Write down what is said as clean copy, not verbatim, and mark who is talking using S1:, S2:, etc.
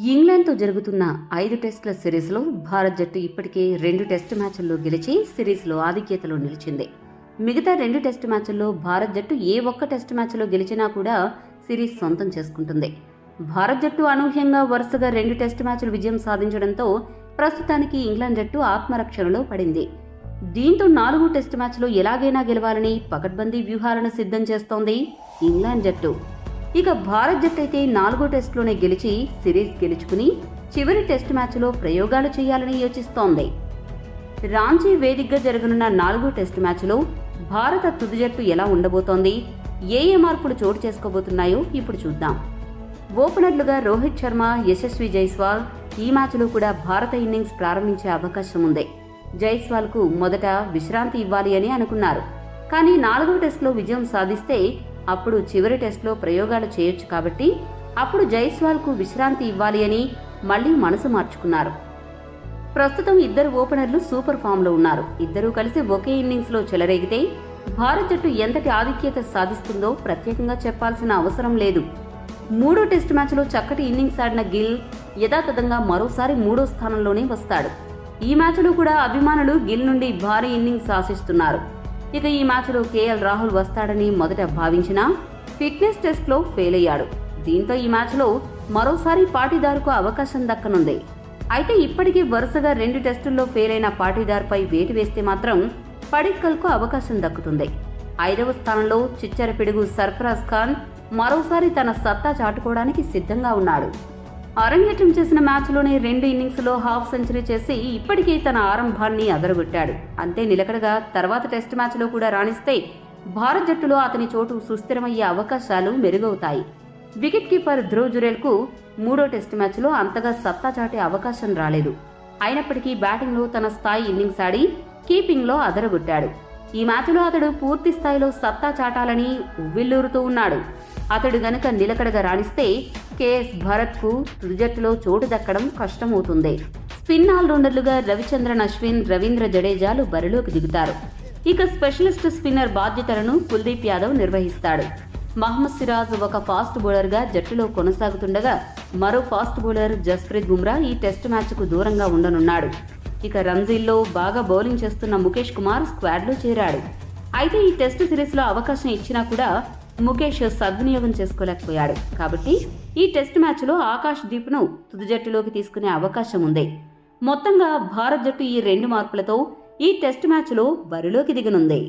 S1: ఇంగ్లాండ్తో జరుగుతున్న 5 టెస్టుల సిరీస్లో భారత్ జట్టు ఇప్పటికే 2 టెస్టు మ్యాచ్ల్లో గెలిచి సిరీస్లో ఆధిక్యతలో నిలిచింది. మిగతా 2 టెస్టు మ్యాచ్ల్లో భారత్ జట్టు ఏ ఒక్క టెస్టు మ్యాచ్లో గెలిచినా కూడా సిరీస్ సొంతం చేసుకుంటుంది. భారత్ జట్టు అనూహ్యంగా వరుసగా 2 టెస్టు మ్యాచ్లు విజయం సాధించడంతో ప్రస్తుతానికి ఇంగ్లాండ్ జట్టు ఆత్మరక్షణలో పడింది. దీంతో 4 టెస్టు మ్యాచ్లో ఎలాగైనా గెలవాలని పకడ్బందీ వ్యూహాలను సిద్ధం చేస్తోంది ఇంగ్లాండ్ జట్టు. ఇక భారత్ జట్టు అయితే 4 టెస్టులోనే గెలిచి సిరీస్ గెలుచుకుని చివరి టెస్టు మ్యాచ్లో ప్రయోగాలు చేయాలని యోచిస్తోంది. రాంచీ వేదికగా జరగనున్న 4 టెస్టు మ్యాచ్లో భారత తుది జట్టు ఎలా ఉండబోతోంది, ఏ మార్పులు చోటు చేసుకోబోతున్నాయో ఇప్పుడు చూద్దాం. ఓపెనర్లుగా రోహిత్ శర్మ, యశస్వి జైస్వాల్ ఈ మ్యాచ్లో కూడా భారత ఇన్నింగ్స్ ప్రారంభించే అవకాశం ఉంది. జైస్వాల్కు మొదట విశ్రాంతి ఇవ్వాలి అని అనుకున్నారు. కానీ 4వ టెస్టులో విజయం సాధిస్తే అప్పుడు చివరి టెస్టులో ప్రయోగాలు చేయొచ్చు కాబట్టి అప్పుడు జైస్వాల్కు విశ్రాంతి ఇవ్వాలి అని మళ్లీ మనసు మార్చుకున్నారు. ప్రస్తుతం ఇద్దరు ఓపెనర్లు సూపర్ ఫామ్లో ఉన్నారు. ఇద్దరూ కలిసి ఒకే ఇన్నింగ్స్లో చెలరేగితే భారత్ జట్టు ఎంతటి ఆధిక్యత సాధిస్తుందో ప్రత్యేకంగా చెప్పాల్సిన అవసరం లేదు. 3వ టెస్టు మ్యాచ్లో చక్కటి ఇన్నింగ్స్ ఆడిన గిల్ యథాతథంగా మరోసారి 3వ స్థానంలోనే వస్తాడు. ఈ మ్యాచ్లో కూడా అభిమానులు గిల్ నుండి భారీ ఇన్నింగ్స్ ఆశిస్తున్నారు. ఇక ఈ మ్యాచ్లో కేఎల్ రాహుల్ వస్తాడని మొదట భావించినా ఫిట్నెస్ టెస్ట్లో ఫెయిల్ అయ్యాడు. దీంతో ఈ మ్యాచ్లో మరోసారి పాటీదార్కు అవకాశం దక్కనుంది. అయితే ఇప్పటికీ వరుసగా 2 టెస్టుల్లో ఫెయిల్ అయిన పాటీదార్పై వేటు వేస్తే మాత్రం పడిక్కల్కు అవకాశం దక్కుతుంది. 5వ స్థానంలో చిచ్చర పిడుగు సర్ఫరాజ్ ఖాన్ మరోసారి తన సత్తా చాటుకోవడానికి సిద్ధంగా ఉన్నాడు. అరంగేట్రం చేసిన మ్యాచ్లోనే 2 ఇన్నింగ్స్లో హాఫ్ సెంచరీ చేసి ఇప్పటికే తన ఆరంభాన్ని అదరగొట్టాడు. అంతే నిలకడగా తర్వాత టెస్టు మ్యాచ్లో కూడా రాణిస్తే భారత్ జట్టులో అతని చోటు సుస్థిరమయ్యే అవకాశాలు మెరుగవుతాయి. వికెట్ కీపర్ ధ్రువ్ జురేల్కు 3వ టెస్టు మ్యాచ్లో అంతగా సత్తా చాటే అవకాశం రాలేదు. అయినప్పటికీ బ్యాటింగ్లో తన స్థాయి ఇన్నింగ్స్ ఆడి కీపింగ్లో అదరగొట్టాడు. ఈ మ్యాచ్లో అతడు పూర్తి స్థాయిలో సత్తా చాటాలని ఉవ్విల్లూరుతూ ఉన్నాడు. అతడు గనక నిలకడగా రాణిస్తే కేఎస్ భరత్కు తుది జట్టులో చోటు దక్కడం కష్టమవుతుంది. స్పిన్ ఆల్రౌండర్లుగా రవిచంద్రన్ అశ్విన్, రవీంద్ర జడేజాలు బరిలోకి దిగుతారు. ఇక స్పెషలిస్ట్ స్పిన్నర్ బాధ్యతలను కుల్దీప్ యాదవ్ నిర్వహిస్తాడు. మహమ్మద్ సిరాజ్ ఒక ఫాస్ట్ బౌలర్గా జట్టులో కొనసాగుతుండగా మరో ఫాస్ట్ బౌలర్ జస్ప్రీత్ బుమ్రా ఈ టెస్టు మ్యాచ్కు దూరంగా ఉండనున్నాడు. ఇక రంజీల్లో బాగా బౌలింగ్ చేస్తున్న ముఖేష్ కుమార్ స్క్వాడ్లో చేరాడు. అయితే ఈ టెస్టు సిరీస్లో అవకాశం ఇచ్చినా కూడా ముఖేష్ సద్వినియోగం చేసుకోలేకపోయాడు. కాబట్టి ఈ టెస్టు మ్యాచ్లో ఆకాష్ దీప్ను తుది జట్టులోకి తీసుకునే అవకాశం ఉంది. మొత్తంగా భారత్ జట్టు ఈ 2 మార్పులతో ఈ టెస్టు మ్యాచ్లో బరిలోకి దిగనుంది.